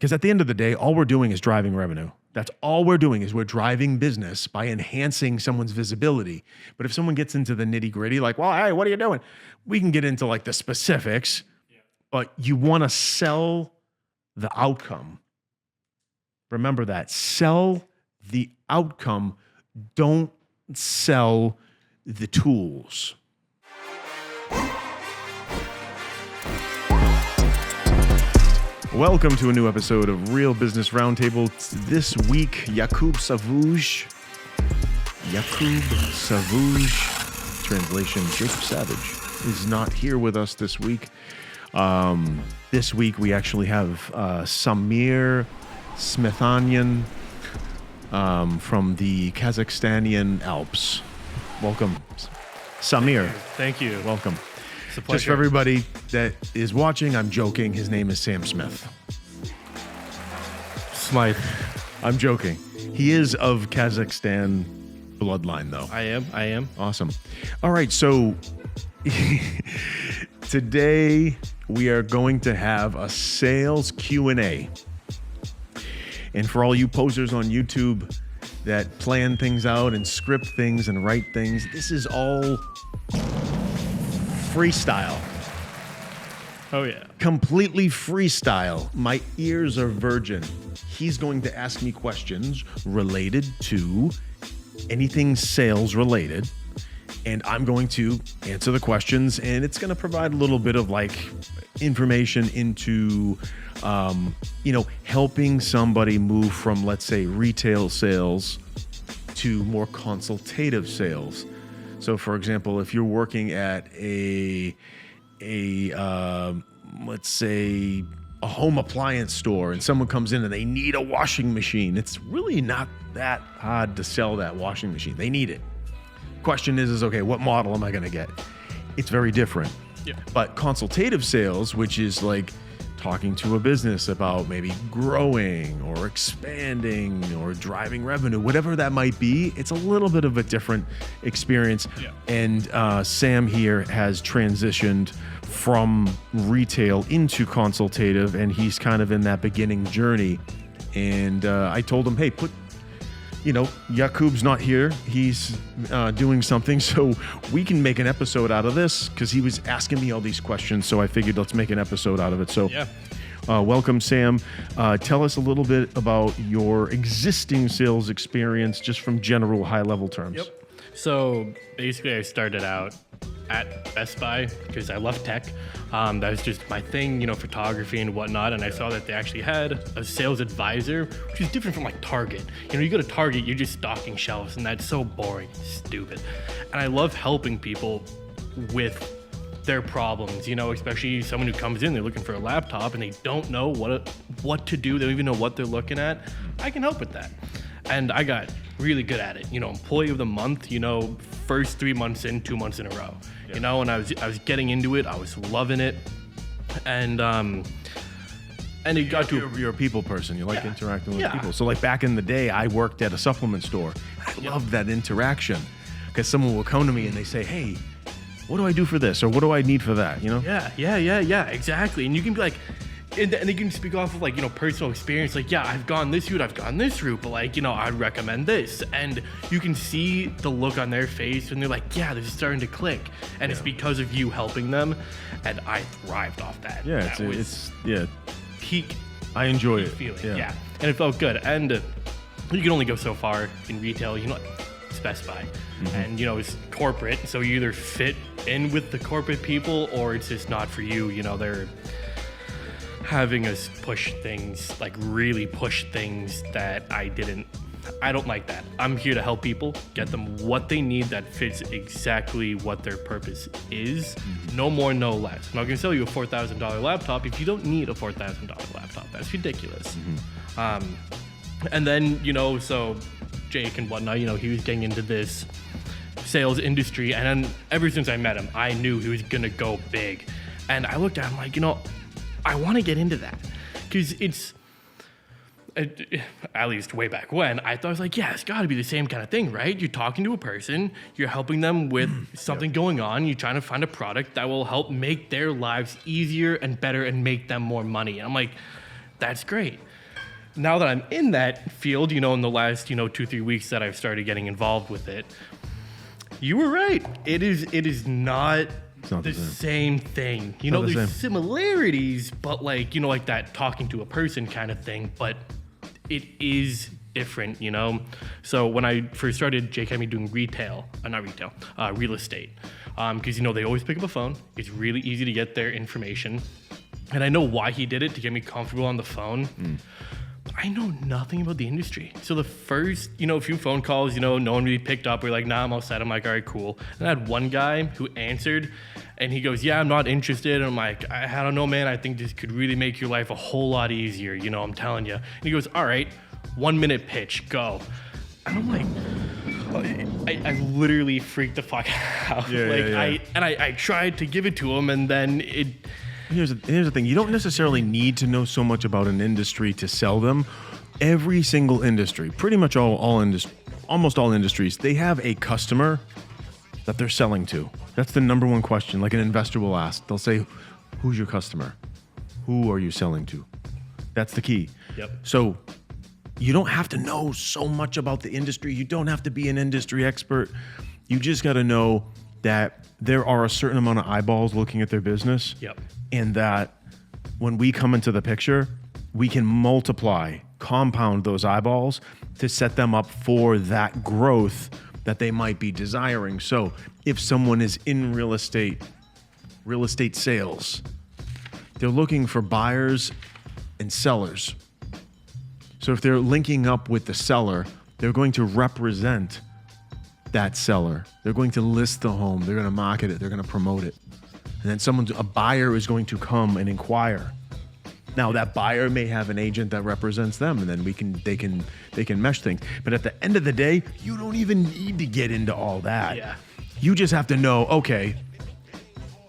Because at the end of the day, all we're doing is driving revenue. That's all we're doing is we're driving business by enhancing someone's visibility. But if someone gets into the nitty gritty, like, well, hey, what are you doing? We can get into like the specifics, but you want to sell the outcome. Remember that. Sell the outcome. Don't sell the tools. Welcome to a new episode of Real Business Roundtable. This week, Jakub Savouge, translation, Jacob Savage, is not here with us this week. This week, we actually have Samir Smythe from the Kazakhstanian Alps. Welcome, Samir. Thank you. Welcome. It's a pleasure. Just for everybody that is watching, I'm joking. His name is Sam Smith. Smythe. I'm joking. He is of Kazakhstan bloodline, though. I am. Awesome. All right, so today we are going to have a sales Q&A. And for all you posers on YouTube that plan things out and script things and write things, this is all freestyle. Oh, yeah. Completely freestyle. My ears are virgin. He's going to ask me questions related to anything sales related, and I'm going to answer the questions, and it's going to provide a little bit of like information into helping somebody move from, let's say, retail sales to more consultative sales. So, for example, if you're working at let's say a home appliance store and someone comes in and they need a washing machine, it's really not that hard to sell that washing machine. They need it. Question is okay, what model am I going to get? It's very different. Yeah. But consultative sales, which is like talking to a business about maybe growing or expanding or driving revenue, whatever that might be, it's a little bit of a different experience. Yeah. And Sam here has transitioned from retail into consultative, and he's kind of in that beginning journey. And I told him, hey, Jakub's not here. He's doing something, so we can make an episode out of this because he was asking me all these questions. So I figured let's make an episode out of it. So yeah. Welcome, Sam. Tell us a little bit about your existing sales experience just from general high-level terms. Yep. So basically I started out at Best Buy because I love tech. That was just my thing, photography and whatnot. And I saw that they actually had a sales advisor, which is different from like Target. You go to Target, you're just stocking shelves, and that's so boring, stupid. And I love helping people with their problems, especially someone who comes in, they're looking for a laptop and they don't know what to do. They don't even know what they're looking at. I can help with that. And I got really good at it. Employee of the month, first 3 months in, 2 months in a row. Yeah. And I was getting into it. I was loving it. And it got to... You're a people person. You like interacting with people. So like back in the day, I worked at a supplement store. I loved that interaction because someone will come to me and they say, hey, what do I do for this? Or what do I need for that? Yeah, exactly. And you can be like... And they can speak off of personal experience. Like, yeah, I've gone this route, but I'd recommend this. And you can see the look on their face when they're like, yeah, this is starting to click. And it's because of you helping them. And I thrived off that. Yeah, it's peak. I enjoy it. Feeling. Yeah. And it felt good. And you can only go so far in retail. It's Best Buy. Mm-hmm. And, it's corporate. So you either fit in with the corporate people or it's just not for you. They're having us really push things that I don't like that. I'm here to help people, get them what they need that fits exactly what their purpose is. Mm-hmm. No more, no less. I'm not going to sell you a $4,000 laptop if you don't need a $4,000 laptop. That's ridiculous. Mm-hmm. And then, so Jake and whatnot, he was getting into this sales industry. And then ever since I met him, I knew he was going to go big. And I looked at him like, I want to get into that because it's, at least way back when, I thought, I was like, yeah, it's got to be the same kind of thing, right? You're talking to a person, you're helping them with something going on, you're trying to find a product that will help make their lives easier and better and make them more money. And I'm like, That's great. Now that I'm in that field, in the last, 2-3 weeks that I've started getting involved with it, you were right. It is not the same thing. There's similarities, but like that talking to a person kind of thing, but it is different, So when I first started, Jake had me doing real estate. Because, they always pick up a phone. It's really easy to get their information. And I know why he did it, to get me comfortable on the phone. But I know nothing about the industry. So the first, few phone calls, no one really picked up. We're like, nah, I'm all set. I'm like, all right, cool. And I had one guy who answered, and he goes, yeah, I'm not interested. And I'm like, I don't know, man. I think this could really make your life a whole lot easier. I'm telling you. And he goes, all right, 1 minute pitch, go. And I'm like, I literally freaked the fuck out. I tried to give it to him, and then it. Here's the thing. You don't necessarily need to know so much about an industry to sell them. Every single industry, pretty much almost all industries, they have a customer that they're selling to. That's the number one question. Like an investor will ask. They'll say, who's your customer? Who are you selling to? That's the key. Yep. So you don't have to know so much about the industry. You don't have to be an industry expert. You just got to know that there are a certain amount of eyeballs looking at their business. Yep. And that when we come into the picture, we can compound those eyeballs to set them up for that growth that they might be desiring. So if someone is in real estate sales, they're looking for buyers and sellers. So if they're linking up with the seller, they're going to represent that seller. They're going to list the home. They're going to market it. They're going to promote it. And then a buyer is going to come and inquire. Now that buyer may have an agent that represents them, and then they can mesh things. But at the end of the day, you don't even need to get into all that. Yeah. You just have to know, okay,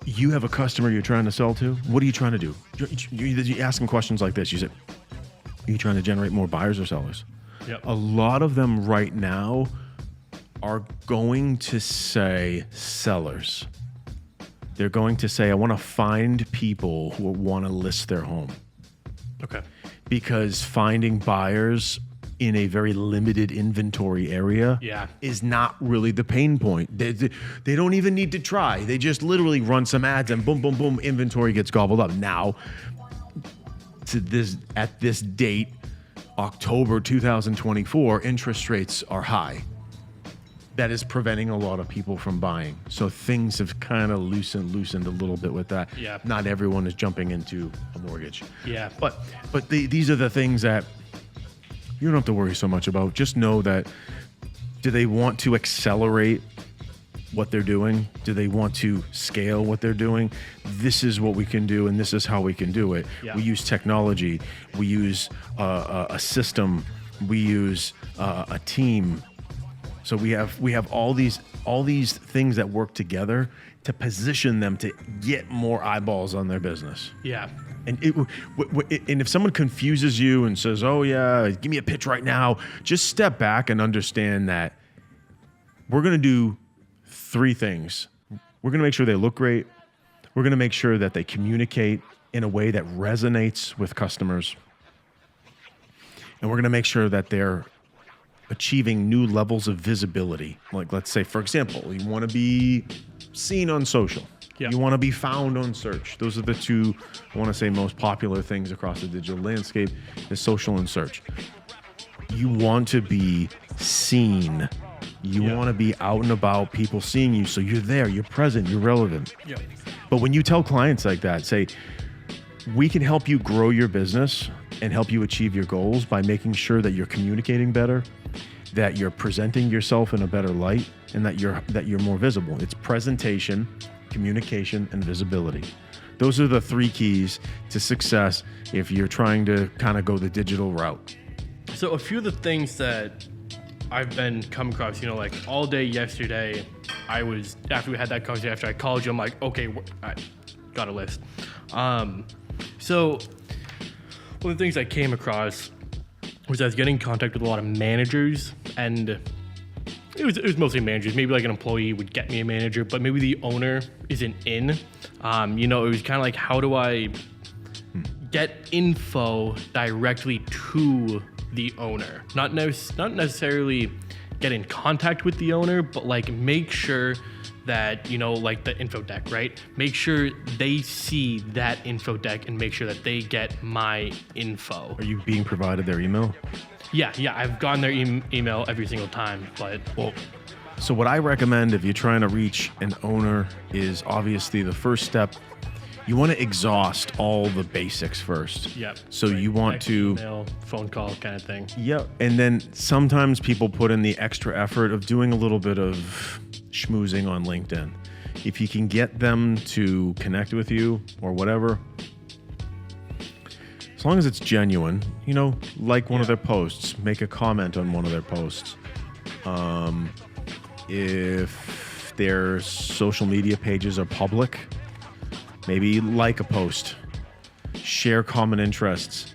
you have a customer you're trying to sell to. What are you trying to do? You ask them questions like this. You say, are you trying to generate more buyers or sellers? Yep. A lot of them right now are going to say sellers. They're going to say, I want to find people who want to list their home. Okay. Because finding buyers in a very limited inventory area is not really the pain point. They don't even need to try. They just literally run some ads and boom, boom, boom, inventory gets gobbled up. Now, at this date, October 2024, interest rates are high. That is preventing a lot of people from buying. So things have kind of loosened a little bit with that. Yeah. Not everyone is jumping into a mortgage. Yeah. But these are the things that you don't have to worry so much about. Just know that, do they want to accelerate what they're doing? Do they want to scale what they're doing? This is what we can do, and this is how we can do it. Yeah. We use technology. We use a system. We use a team. So we have all these things that work together to position them to get more eyeballs on their business. Yeah. And if someone confuses you and says, "Oh yeah, give me a pitch right now," just step back and understand that we're going to do three things. We're going to make sure they look great. We're going to make sure that they communicate in a way that resonates with customers. And we're going to make sure that they're achieving new levels of visibility. Like, let's say, for example, you want to be seen on social. Yeah. You want to be found on search. Those are the two, I want to say, most popular things across the digital landscape is social and search. You want to be seen. You want to be out and about, people seeing you. So you're there, you're present, you're relevant. Yeah. But when you tell clients like that, say, we can help you grow your business and help you achieve your goals by making sure that you're communicating better, that you're presenting yourself in a better light, and that you're more visible. It's presentation, communication, and visibility. Those are the three keys to success if you're trying to kind of go the digital route. So a few of the things that I've been come across, like all day yesterday, after we had that conversation, after I called you, I'm like, okay, I got a list. So one of the things I came across was I was getting in contact with a lot of managers, and it was mostly managers. Maybe like an employee would get me a manager, but maybe the owner isn't in. It was kind of like, how do I get info directly to the owner. Not necessarily get in contact with the owner, but like make sure that, you know, like the info deck, right? Make sure they see that info deck and make sure that they get my info. Are you being provided their email? Yeah, I've gotten their email every single time, but Well, so what I recommend if you're trying to reach an owner is obviously the first step, you want to exhaust all the basics first. yeah. So you want text, to email, phone call kind of thing. Yep. And then sometimes people put in the extra effort of doing a little bit of schmoozing on LinkedIn. If you can get them to connect with you or whatever, as long as it's genuine, you know, like one of their posts, make a comment on one of their posts. If their social media pages are public, maybe like a post, share common interests,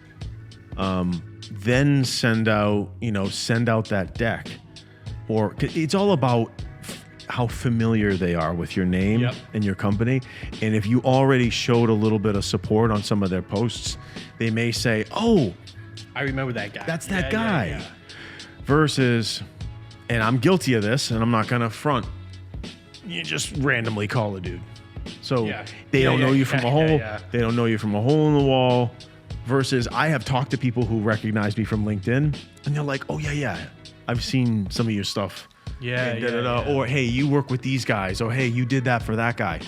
then send out that deck. Or it's all about how familiar they are with your name and your company. And if you already showed a little bit of support on some of their posts, they may say, oh, I remember that guy. that's that guy. Yeah. Versus, and I'm guilty of this, and I'm not going to front, you just randomly call a dude. So they don't know you from a hole. They don't know you from a hole in the wall. Versus I have talked to people who recognize me from LinkedIn and they're like, oh yeah, I've seen some of your stuff. Or hey, you work with these guys. Or hey, you did that for that guy.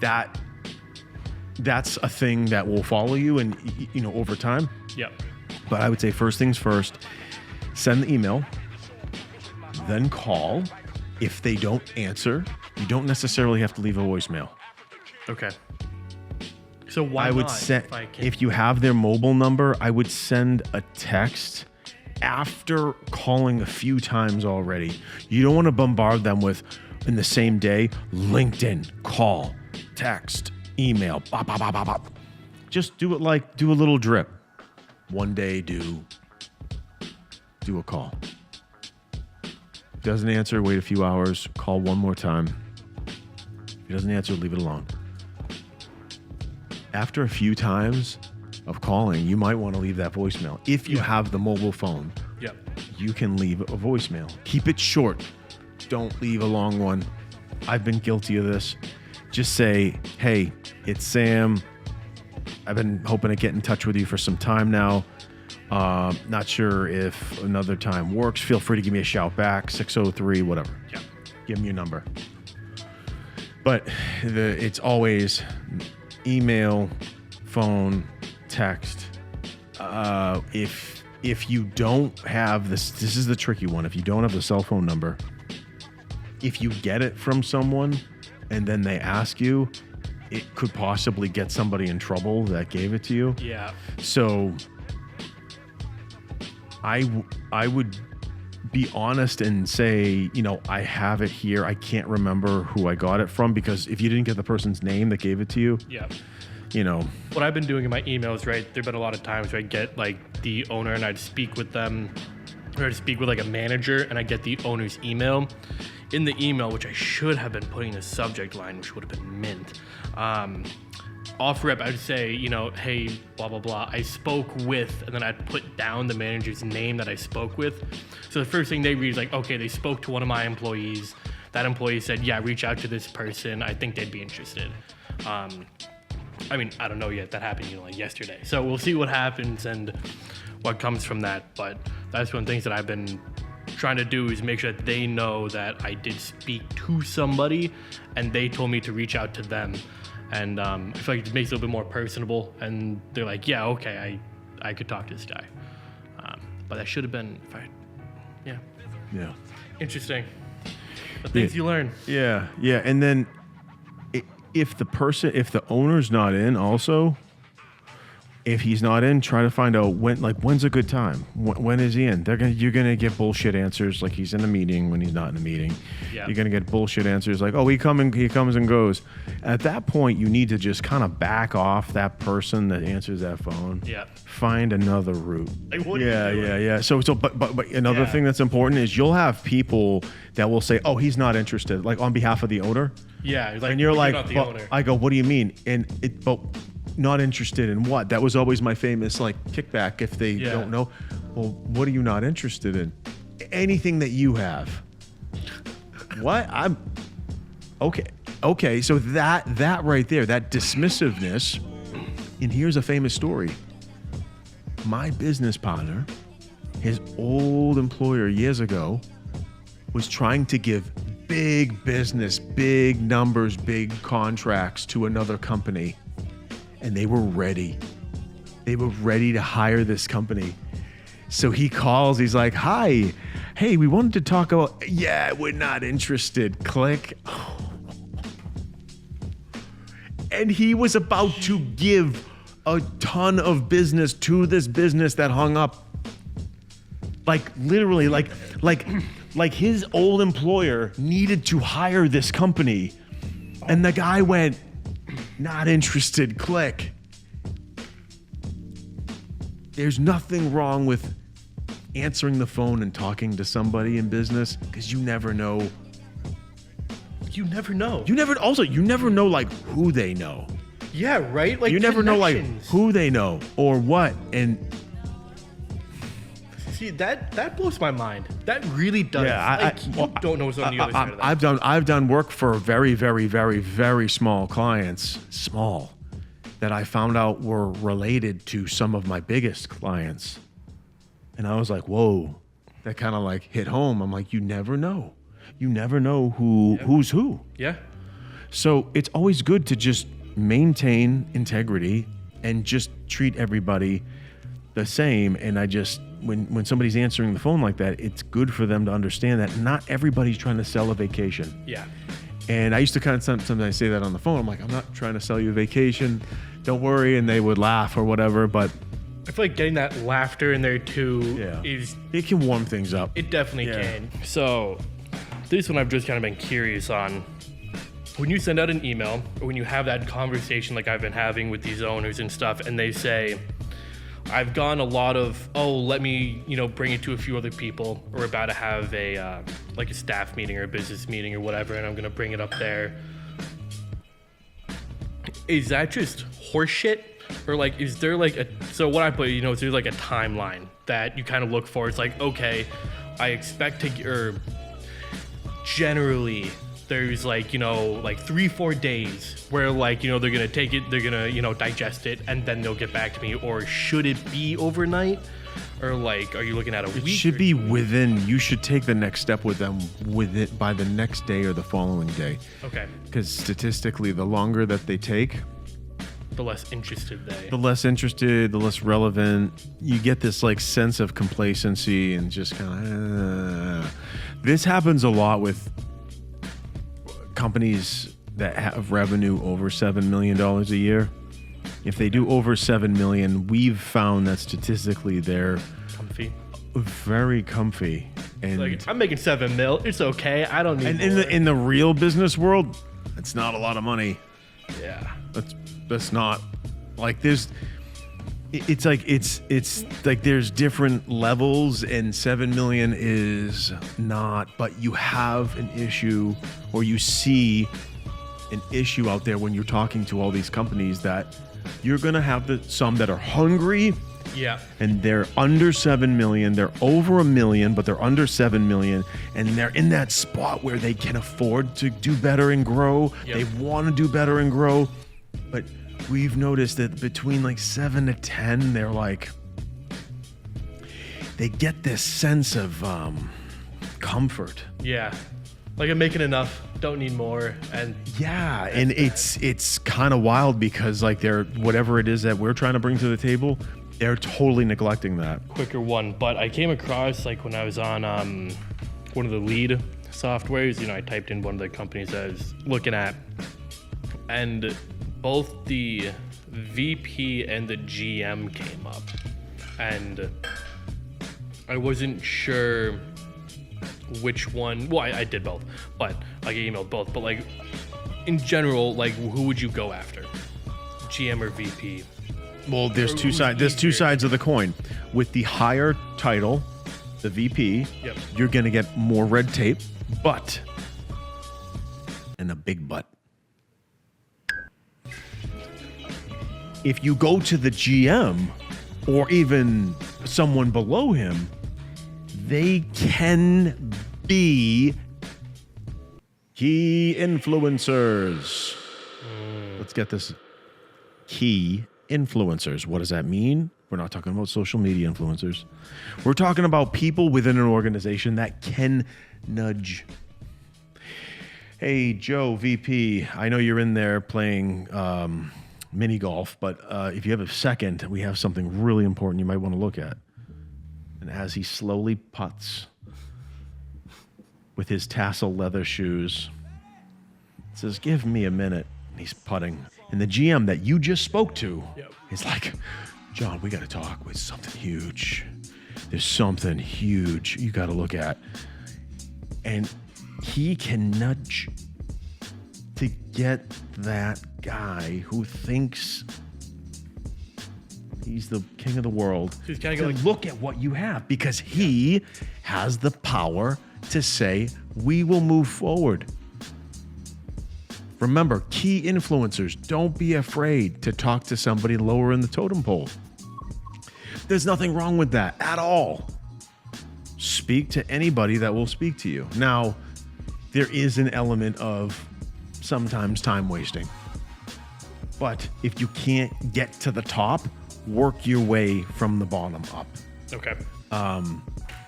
That's a thing that will follow you and, you know, over time. Yep. But I would say first things first, send the email, then call. If they don't answer, you don't necessarily have to leave a voicemail. Okay. So why I would not? send, if you have their mobile number, I would send a text after calling a few times already. You don't want to bombard them with, in the same day, LinkedIn, call, text, email, bop, bop, bop, bop, bop. Just do it like, do a little drip. One day, do a call. Doesn't answer, wait a few hours, call one more time. If he doesn't answer, leave it alone. After a few times of calling, you might want to leave that voicemail. If you have the mobile phone, you can leave a voicemail. Keep it short. Don't leave a long one. I've been guilty of this. Just say, hey, it's Sam. I've been hoping to get in touch with you for some time now. Not sure if another time works. Feel free to give me a shout back, 603, whatever. Give me your number. But it's always email, phone, text. If you don't have this is the tricky one. If you don't have the cell phone number, if you get it from someone and then they ask you, it could possibly get somebody in trouble that gave it to you. Yeah. So I would be honest and say, you know, I have it here. I can't remember who I got it from, because if you didn't get the person's name that gave it to you, you know. What I've been doing in my emails, right, there've been a lot of times where I get like the owner and I'd speak with them, or I'd speak with like a manager and I get the owner's email. In the email, which I should have been putting the subject line, which would have been mint. Off rep, I'd say, you know, hey, blah, blah, blah. I spoke with, and then I'd put down the manager's name that I spoke with. So the first thing they read is like, okay, they spoke to one of my employees. That employee said, yeah, reach out to this person. I think they'd be interested. I mean, I don't know yet. That happened, you know, like yesterday. So we'll see what happens and what comes from that. But that's one of the things that I've been trying to do, is make sure that they know that I did speak to somebody and they told me to reach out to them. And I feel like it makes it a little bit more personable, and they're like, yeah, okay, I could talk to this guy. But that should have been, Yeah. Interesting. The things you learn. Yeah. And then if the owner's not in also, if he's not in, try to find out when's a good time. When is he in? You're gonna get bullshit answers, like he's in a meeting when he's not in a meeting. Yeah. You're gonna get bullshit answers like, oh, he comes and goes. At that point, you need to just kind of back off that person that answers that phone. Yeah. Find another route. Like, what are you doing? Yeah. So, but another thing that's important is you'll have people that will say, oh, he's not interested, like on behalf of the owner. Yeah. Like, and you're like, not the owner. I go, what do you mean? not interested in what? That was always my famous like kickback if they don't know. Well, what are you not interested in? Anything that you have. What? I'm okay. Okay, so that right there, that dismissiveness, and here's a famous story. My business partner, his old employer years ago, was trying to give big business, big numbers, big contracts to another company, and they were ready. They were ready to hire this company. So he calls, he's like, hi, hey, we wanted to talk about, yeah, we're not interested, click. And he was about to give a ton of business to this business that hung up. Like literally, like his old employer needed to hire this company. And the guy went, not interested, click. There's nothing wrong with answering the phone and talking to somebody in business because you never know. You never know. You never know like who they know. Yeah, right? Like you never know like who they know or what. And see, that blows my mind. That really does. Yeah, you don't know what's on the other side of that. I've done work for very, very, very, very small clients, that I found out were related to some of my biggest clients. And I was like, whoa, that kind of like hit home. I'm like, you never know. You never know who's who. Yeah. So it's always good to just maintain integrity and just treat everybody the same. And I just, when somebody's answering the phone like that, it's good for them to understand that not everybody's trying to sell a vacation. Yeah. And I used to kind of sometimes say that on the phone. I'm like, I'm not trying to sell you a vacation. Don't worry. And they would laugh or whatever. But I feel like getting that laughter in there too is... It can warm things up. It definitely can. So this one I've just kind of been curious on. When you send out an email or when you have that conversation like I've been having with these owners and stuff, and they say, I've gone a lot of, let me, bring it to a few other people. Or about to have a like a staff meeting or a business meeting or whatever, and I'm going to bring it up there. Is that just horseshit? Or like, is there like so what I put, is there like a timeline that you kind of look for? It's like, okay, I expect to, or generally there's like, 3-4 days where like, they're going to take it, they're going to, digest it, and then they'll get back to me. Or should it be overnight? Or like, are you looking at a week? It should be within, you should take the next step with them with it by the next day or the following day. Okay. Because statistically, the longer that they take, the less interested the less relevant. You get this like sense of complacency and just kind of, this happens a lot with companies that have revenue over $7 million a year. If they do over 7 million, we've found that statistically they're comfy, very comfy. And like, I'm making 7 mil. It's okay. I don't need. And more. in the real business world, it's not a lot of money. Yeah. That's not like it's like there's different levels, and 7 million is not, but you have an issue, or you see an issue out there when you're talking to all these companies that you're going to have some that are hungry. Yeah. And they're under 7 million. They're over 1 million, but they're under 7 million. And they're in that spot where they can afford to do better and grow. Yep. They want to do better and grow. But we've noticed that between like 7 to 10, they're like, they get this sense of comfort. Yeah. Like, I'm making enough, don't need more. And yeah, and it's kind of wild because like they're, whatever it is that we're trying to bring to the table, they're totally neglecting that. Quicker one, but I came across, like when I was on one of the lead softwares, I typed in one of the companies I was looking at, and both the VP and the GM came up, and I wasn't sure which one. Well, I did both, but I emailed both. But like in general, like who would you go after, GM or VP? Well, there's two sides. There's two sides of the coin. With the higher title, the VP, yep, you're gonna get more red tape, but and a big butt. if you go to the GM or even someone below him, they can be key influencers. Let's get this. Key influencers. What does that mean? We're not talking about social media influencers. We're talking about people within an organization that can nudge. Hey, Joe, VP, I know you're in there playing mini golf, but if you have a second, we have something really important you might want to look at. And as he slowly putts with his tassel leather shoes, says, give me a minute. And he's putting. And the GM that you just spoke to is like, John, we got to talk with something huge. There's something huge you got to look at. And he can nudge to get that guy who thinks he's the king of the world to look at what you have, because he has the power to say, we will move forward. Remember, key influencers, don't be afraid to talk to somebody lower in the totem pole. There's nothing wrong with that at all. Speak to anybody that will speak to you. Now, there is an element of sometimes time wasting. But if you can't get to the top, work your way from the bottom up. Okay.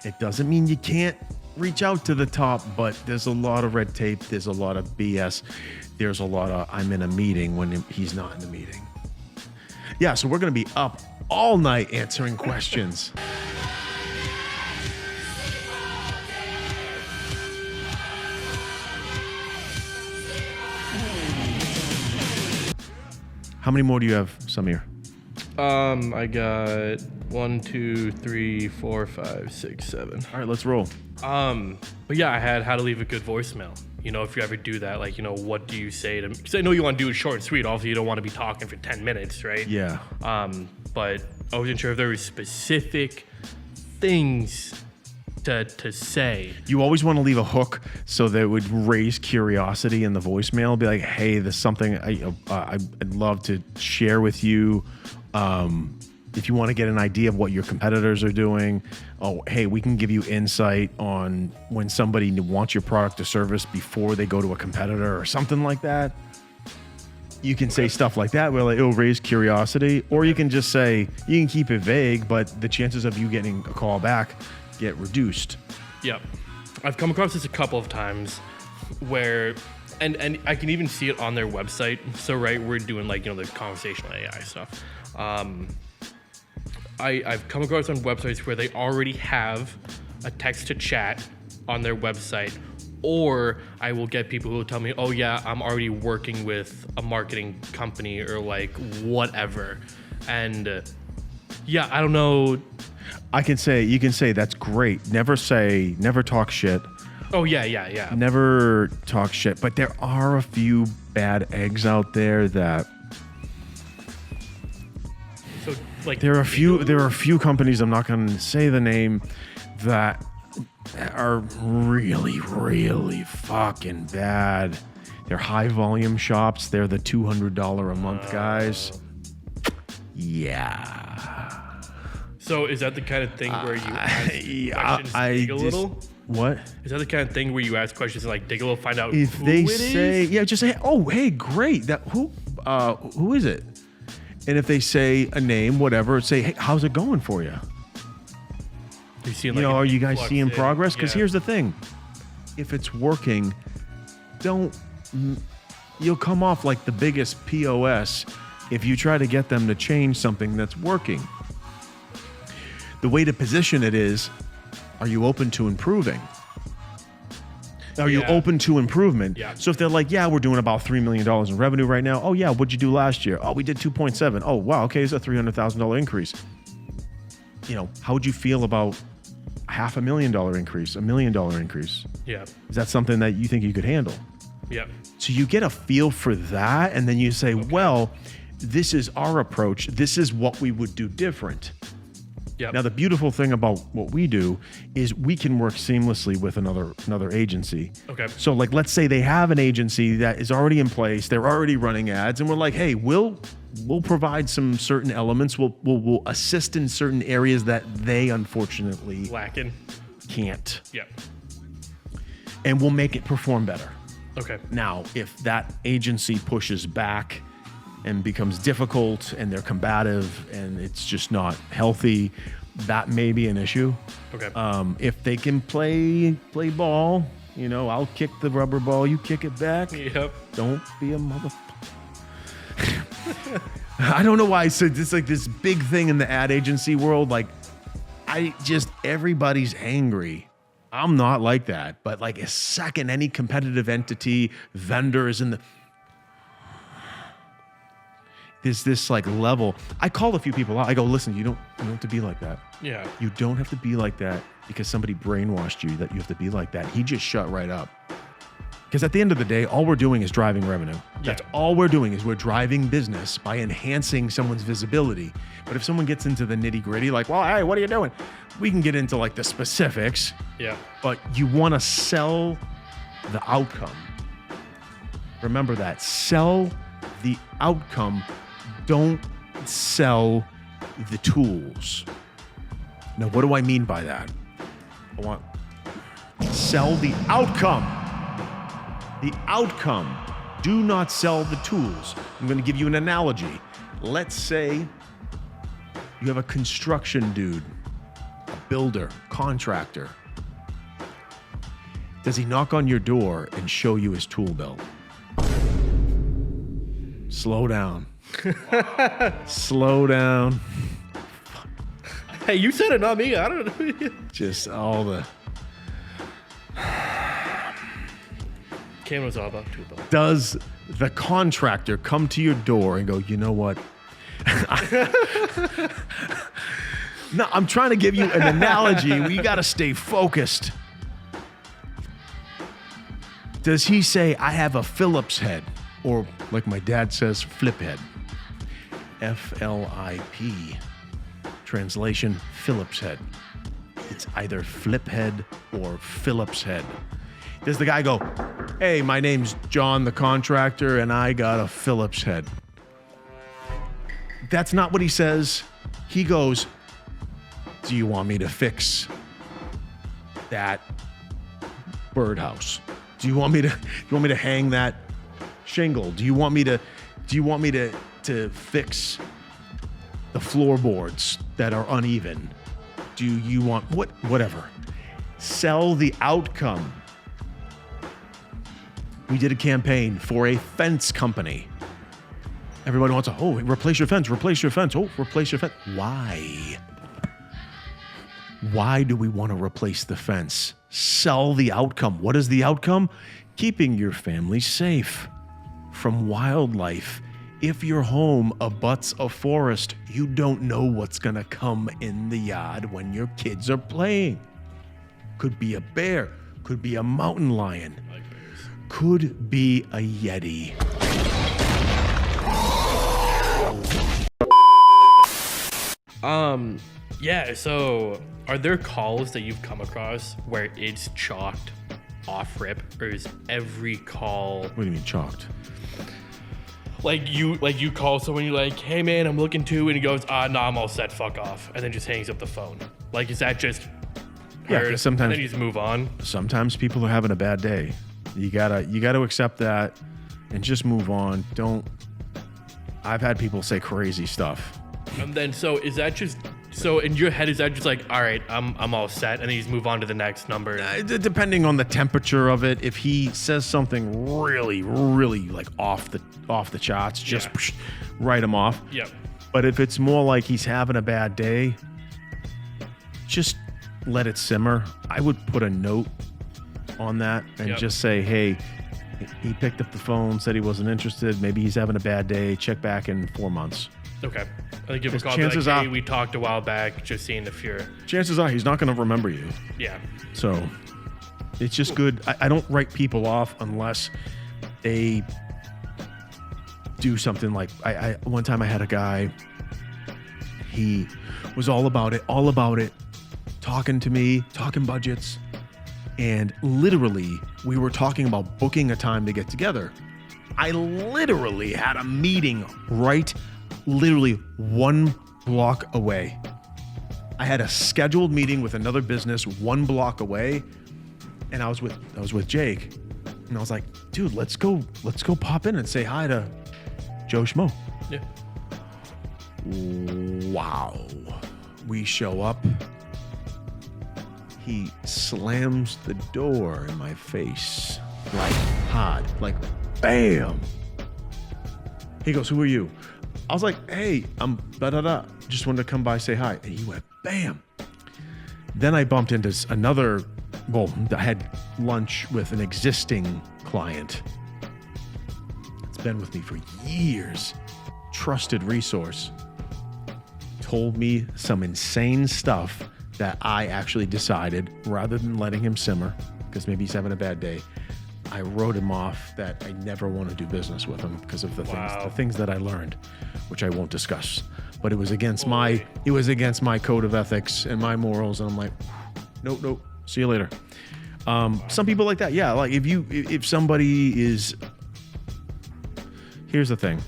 It doesn't mean you can't reach out to the top, but there's a lot of red tape. There's a lot of BS. There's a lot of I'm in a meeting when he's not in the meeting. Yeah, so we're going to be up all night answering questions. How many more do you have, Samir? I got 1, 2, 3, 4, 5, 6, 7. All right, let's roll. But yeah, I had how to leave a good voicemail. You know, if you ever do that, like, you know, what do you say to me? Because I know you want to do it short and sweet. Obviously, you don't want to be talking for 10 minutes, right? Yeah. But I wasn't sure if there were specific things to say. You always want to leave a hook so that it would raise curiosity in the voicemail. Be like, hey, there's something I'd love to share with you. If you want to get an idea of what your competitors are doing, oh, hey, we can give you insight on when somebody wants your product or service before they go to a competitor or something like that. You can say stuff like that where it'll raise curiosity, or you can just say, you can keep it vague, but the chances of you getting a call back get reduced. Yep. I've come across this a couple of times where, and I can even see it on their website. So, right, we're doing like, you know, the conversational AI stuff. I've come across on websites where they already have a text to chat on their website, or I will get people who will tell me, oh yeah, I'm already working with a marketing company or like whatever. And yeah, I don't know. You can say that's great. Never talk shit. Oh yeah. Never talk shit. But there are a few bad eggs out there that. So like there are a few companies, I'm not going to say the name, that are really, really fucking bad. They're high volume shops. They're the $200 a month guys. Yeah. So is that the kind of thing where you ask questions, dig a little? What? Is that the kind of thing where you ask questions and like dig a little, find out if who they it say, is? Yeah, just say, oh, hey, great. That who is it? And if they say a name, whatever, say, hey, how's it going for you? Are you guys seeing progress? Because here's the thing. If it's working, you'll come off like the biggest POS if you try to get them to change something that's working. The way to position it is, are you open to improving? Are you open to improvement? Yeah. So if they're like, yeah, we're doing about $3 million in revenue right now. Oh, yeah, what'd you do last year? Oh, we did 2.7. Oh, wow, okay, it's a $300,000 increase. How would you feel about $500,000 increase, $1 million increase? Yeah. Is that something that you think you could handle? Yeah. So you get a feel for that, and then you say, well, this is our approach. This is what we would do different. Yep. Now, the beautiful thing about what we do is we can work seamlessly with another agency. Okay. So, like, let's say they have an agency that is already in place. They're already running ads, and we're like, hey, we'll we'll provide some certain elements. We'll assist in certain areas that they unfortunately Lacking. can't. Yeah. And we'll make it perform better. Okay. Now, if that agency pushes back and becomes difficult and they're combative and it's just not healthy, that may be an issue. Okay. If they can play ball, I'll kick the rubber ball, you kick it back. Yep. Don't be a motherfucker. I don't know why I said this, like this big thing in the ad agency world. Like, everybody's angry. I'm not like that, but like a second, any competitive entity, vendors in there's this like level. I call a few people out. I go, listen, you don't have to be like that. Yeah. You don't have to be like that because somebody brainwashed you that you have to be like that. He just shut right up. Because at the end of the day, all we're doing is driving revenue. That's all we're doing is we're driving business by enhancing someone's visibility. But if someone gets into the nitty gritty, like, well, hey, what are you doing? We can get into like the specifics. Yeah. But you want to sell the outcome. Remember that. Sell the outcome. Don't sell the tools. Now, what do I mean by that? I want sell the outcome. The outcome. Do not sell the tools. I'm going to give you an analogy. Let's say you have a construction dude, a builder, contractor. Does he knock on your door and show you his tool belt? Slow down. Slow down. Hey, you said it, not me. I don't know. Just all the... Cam was all about tool belt. Does the contractor come to your door and go, you know what? No, I'm trying to give you an analogy. We got to stay focused. Does he say, I have a Phillips head? Or like my dad says, flip head. F-L-I-P. Translation, Phillips head. It's either flip head or Phillips head. Does the guy go, hey, my name's John the contractor and I got a Phillips head? That's not what he says. He goes, do you want me to fix that birdhouse? Do you want me to hang that shingle? Do you want me to fix the floorboards that are uneven? Do you want whatever? Sell the outcome. We did a campaign for a fence company. Everybody wants to, replace your fence, replace your fence. Oh, replace your fence. Why? Why do we want to replace the fence? Sell the outcome. What is the outcome? Keeping your family safe from wildlife. If your home abuts a forest, you don't know what's going to come in the yard when your kids are playing. Could be a bear, could be a mountain lion, could be a Yeti. Yeah, so are there calls that you've come across where it's chalked off rip, or is every call... What do you mean chalked? Like you call someone, you're like, hey man, I'm looking to, and he goes, no, I'm all set, fuck off, and then just hangs up the phone. Like, is that just Yeah, 'cause sometimes- and then you just move on? Sometimes people are having a bad day. You gotta accept that and just move on. I've had people say crazy stuff. And then, so is that just, so in your head, is that just like, all right, I'm all set, and then you just move on to the next number? Depending on the temperature of it, if he says something really, really like off the charts, just write him off. Yep. But if it's more like he's having a bad day, just let it simmer. I would put a note on that and just say, hey, he picked up the phone, said he wasn't interested. Maybe he's having a bad day. Check back in 4 months. Okay. I think give a call. Chances like, hey, are- we talked a while back, just seeing if you're... Chances are he's not going to remember you. Yeah. So it's just good. I don't write people off unless they do something like I one time I had a guy, he was all about it, talking to me, talking budgets, and literally we were talking about booking a time to get together. I literally had a meeting right literally 1 block away. I had a scheduled meeting with another business 1 block away, and I was with Jake, and I was like, dude, let's go pop in and say hi to Joe Schmo. Yeah. Wow. We show up. He slams the door in my face like hard, like bam. He goes, who are you? I was like, hey, I'm da-da-da. Just wanted to come by, say hi. And he went, bam. Then I bumped into I had lunch with an existing client. It's been with me for years. Trusted resource. Told me some insane stuff that I actually decided, rather than letting him simmer, because maybe he's having a bad day, I wrote him off that I never want to do business with him because of the things that I learned, which I won't discuss. But it was against my code of ethics and my morals, and I'm like, nope, see you later. Some people like that, yeah. Like if somebody is, here's the thing: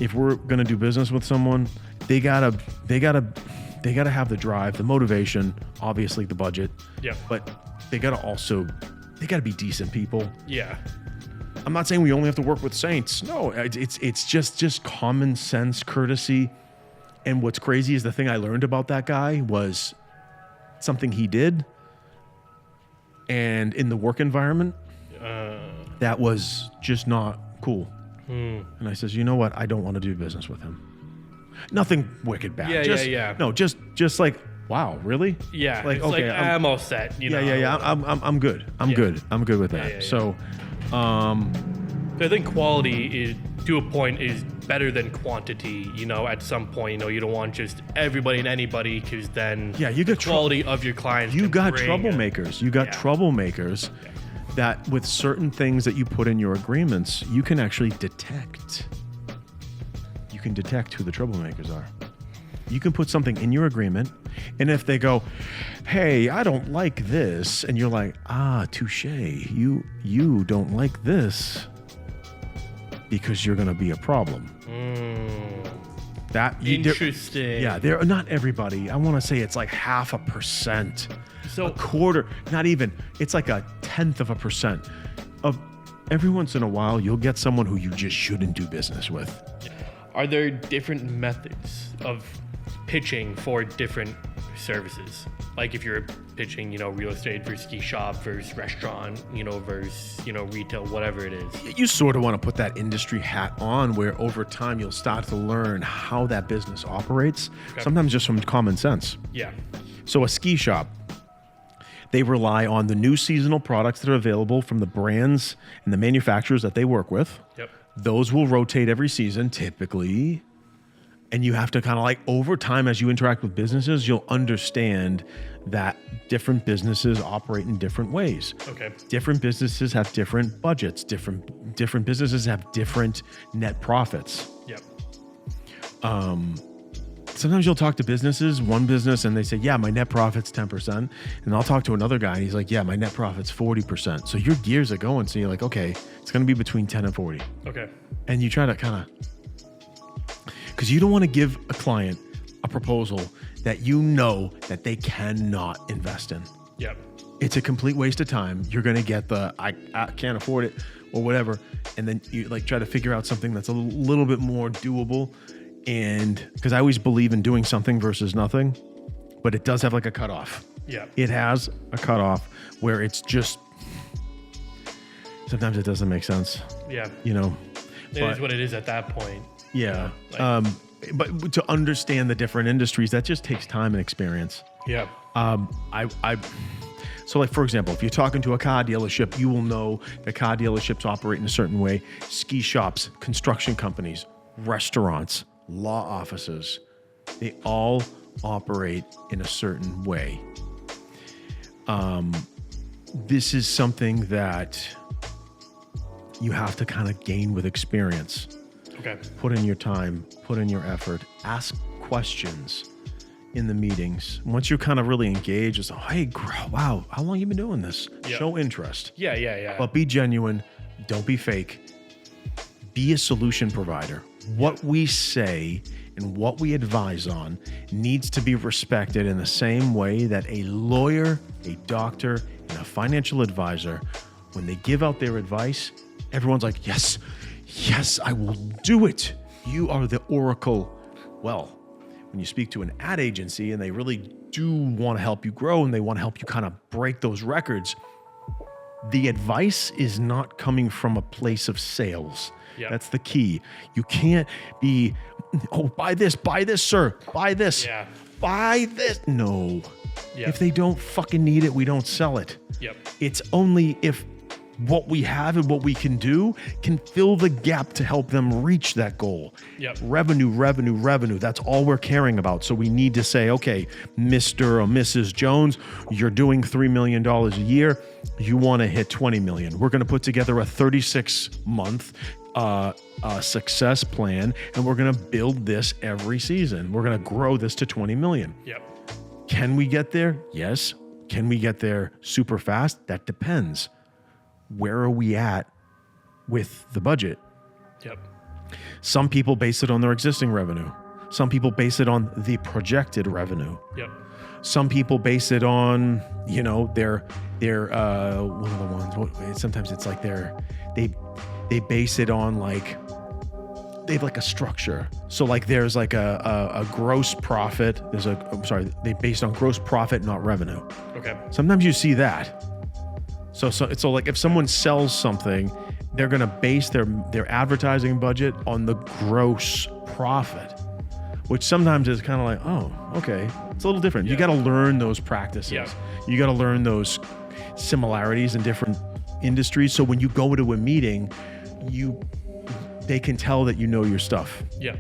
if we're gonna do business with someone, they gotta have the drive, the motivation, obviously the budget. Yeah. But they gotta be decent people. Yeah. I'm not saying we only have to work with saints. No, it's just common sense, courtesy. And what's crazy is the thing I learned about that guy was something he did, and in the work environment, that was just not cool. And I says, you know what? I don't want to do business with him. Nothing wicked bad. Yeah. No, just like, wow, really? Yeah. Like, it's okay, I'm all set. You know? Yeah. I'm good. I'm good with that. Yeah. So, So I think quality is, to a point, is better than quantity. At some point, you don't want just everybody and anybody, because then you get quality of your clients. You got troublemakers. Troublemakers that with certain things that you put in your agreements, you can actually detect. You can detect who the troublemakers are. You can put something in your agreement, and if they go, hey, I don't like this, and you're like, touche, you don't like this because you're going to be a problem. Interesting. They're not everybody. I want to say it's like 0.5%, so a quarter, not even. It's like 0.1% of every once in a while, you'll get someone who you just shouldn't do business with. Are there different methods of pitching for different services? Like if you're pitching, real estate versus ski shop versus restaurant, versus, retail, whatever it is. You sort of want to put that industry hat on, where over time you'll start to learn how that business operates. Okay. Sometimes just from common sense. Yeah. So a ski shop, they rely on the new seasonal products that are available from the brands and the manufacturers that they work with. Yep. Those will rotate every season, typically. And you have to kind of like, over time, as you interact with businesses, you'll understand that different businesses operate in different ways. Okay. Different businesses have different budgets. Different businesses have different net profits. Yep. Sometimes you'll talk to businesses, one business, and they say, yeah, my net profit's 10%. And I'll talk to another guy, and he's like, yeah, my net profit's 40%. So your gears are going. So you're like, okay, it's going to be between 10 and 40. Okay. And you try to kind of, because you don't want to give a client a proposal that you know that they cannot invest in. Yep. It's a complete waste of time. You're going to get the, I can't afford it or whatever. And then you like try to figure out something that's a little bit more doable. And because I always believe in doing something versus nothing, but it does have like a cutoff. Yeah. It has a cutoff where it's just, sometimes it doesn't make sense. Yeah. It is what it is at that point. Yeah. But to understand the different industries, that just takes time and experience. Yeah. So like, for example, if you're talking to a car dealership, you will know that car dealerships operate in a certain way. Ski shops, construction companies, restaurants, law offices, they all operate in a certain way. This is something that you have to kind of gain with experience. Okay. Put in your time, put in your effort, ask questions in the meetings. Once you're kind of really engaged, it's like, hey, wow, how long you been doing this? Yep. Show interest. Yeah. But be genuine. Don't be fake. be a solution provider. What we say and what we advise on needs to be respected in the same way that a lawyer, a doctor, and a financial advisor, when they give out their advice, everyone's like, yes, I will do it. You are the oracle. Well, when you speak to an ad agency and they really do want to help you grow and they want to help you kind of break those records, the advice is not coming from a place of sales. Yep. That's the key. You can't be, buy this, sir, buy this, buy this. No. Yep. If they don't fucking need it, we don't sell it. Yep. It's only if what we have and what we can do can fill the gap to help them reach that goal. Yep. Revenue. That's all we're caring about. So we need to say, okay, Mr. or Mrs. Jones, you're doing $3 million a year. You want to hit 20 million. We're going to put together a 36-month success plan, and we're going to build this every season. We're going to grow this to 20 million. Yep. Can we get there? Yes. Can we get there super fast? That depends. Where are we at with the budget? Yep. Some people base it on their existing revenue. Some people base it on the projected revenue. Yep. Some people base it on, their one of the ones. Sometimes it's like they base it on like they have like a structure. So like there's like a gross profit. They based on gross profit, not revenue. Okay. Sometimes you see that. So like if someone sells something, they're going to base their advertising budget on the gross profit, which sometimes is kind of like, oh, okay, it's a little different. Yeah. You got to learn those practices. Yeah. You got to learn those similarities in different industries. So when you go to a meeting, they can tell that you know your stuff. Yeah.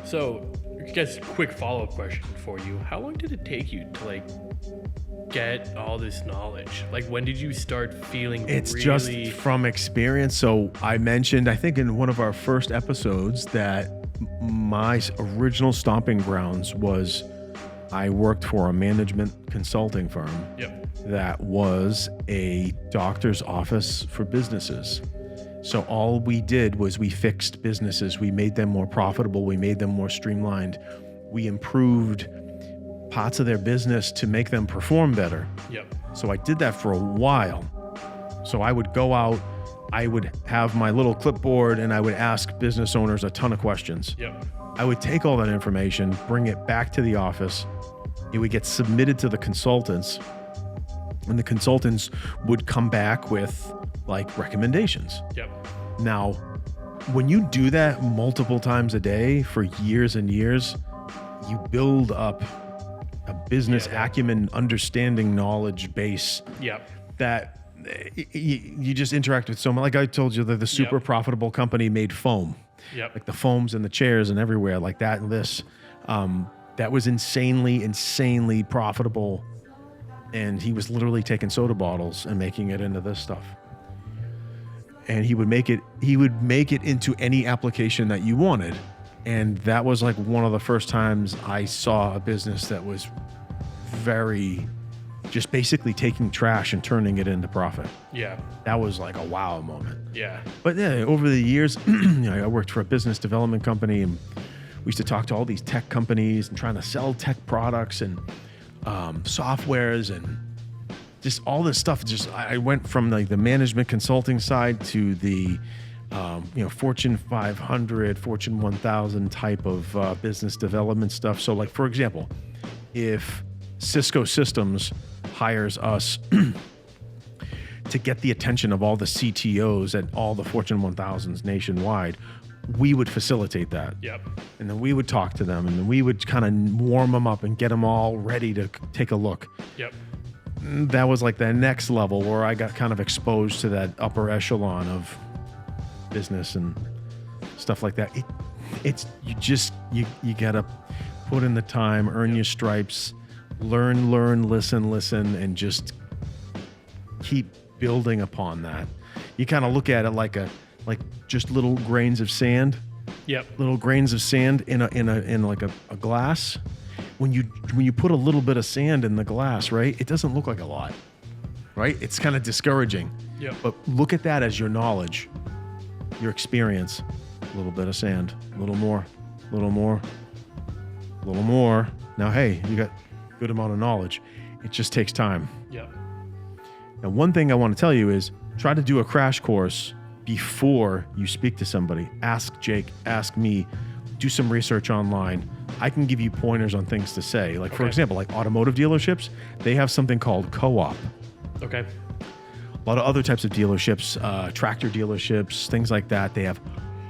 So I guess quick follow-up question for you. How long did it take you to get all this knowledge? When did you start feeling it's just from experience? So I mentioned, I think in one of our first episodes, that my original stomping grounds was I worked for a management consulting firm. Yep. That was a doctor's office for businesses. So all we did was we fixed businesses. We made them more profitable. We made them more streamlined. We improved parts of their business to make them perform better. Yep. So I did that for a while. So I would go out, I would have my little clipboard, and I would ask business owners a ton of questions. Yep. I would take all that information, bring it back to the office. It would get submitted to the consultants, and the consultants would come back with recommendations. Yep. Now, when you do that multiple times a day for years and years, you build up a business acumen, understanding, knowledge base. Yep. That you just interact with so much. Like I told you, that the super profitable company made foam. Yep. Like the foams and the chairs and everywhere, like that and this. That was insanely profitable. And he was literally taking soda bottles and making it into this stuff. And he would make it into any application that you wanted. And that was one of the first times I saw a business that was very just basically taking trash and turning it into profit. Yeah. That was a wow moment. Yeah. But over the years, I worked for a business development company, and we used to talk to all these tech companies and trying to sell tech products and softwares and just all this stuff. I went from the management consulting side to the Fortune 500, Fortune 1000 type of business development stuff. So for example, if Cisco Systems hires us to get the attention of all the CTOs at all the Fortune 1000s nationwide, we would facilitate that. Yep. And then we would talk to them, and then we would kind of warm them up and get them all ready to take a look. Yep. That was the next level where I got kind of exposed to that upper echelon of business and stuff like that. It's you gotta put in the time, earn your stripes, learn, listen, and just keep building upon that. You kind of look at it like just little grains of sand. Yep. Little grains of sand in a glass. When you put a little bit of sand in the glass, right? It doesn't look like a lot, right? It's kind of discouraging. Yep. But look at that as your knowledge, your experience. A little bit of sand. A little more. A little more. A little more. Now, hey, you got a good amount of knowledge. It just takes time. Yeah. Now, one thing I want to tell you is try to do a crash course before you speak to somebody. Ask Jake, ask me, do some research online. I can give you pointers on things to say. Like, for example, like automotive dealerships, they have something called co-op. Okay. A lot of other types of dealerships, tractor dealerships, things like that, they have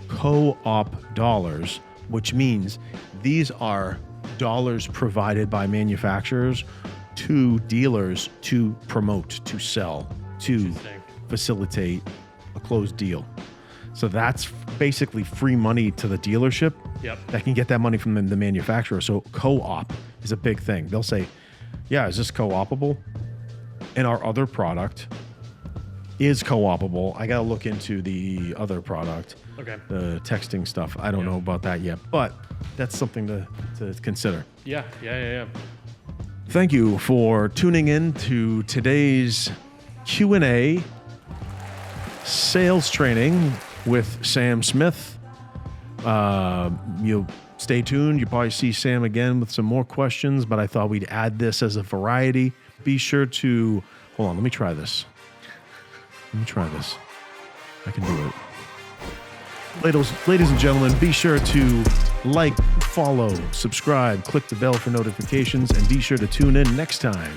co-op dollars, which means these are dollars provided by manufacturers to dealers to promote, to sell, to facilitate a closed deal. So that's basically free money to the dealership that can get that money from the manufacturer. So co-op is a big thing. They'll say, yeah, is this co-opable? And our other product is co-opable. I got to look into the other product, the texting stuff. I don't know about that yet, but that's something to consider. Yeah. Thank you for tuning in to today's Q&A sales training with Sam Smythe. You'll stay tuned. You'll probably see Sam again with some more questions, but I thought we'd add this as a variety. Be sure to, hold on, let me try this. I can do it. Ladies and gentlemen, be sure to like, follow, subscribe, click the bell for notifications, and be sure to tune in next time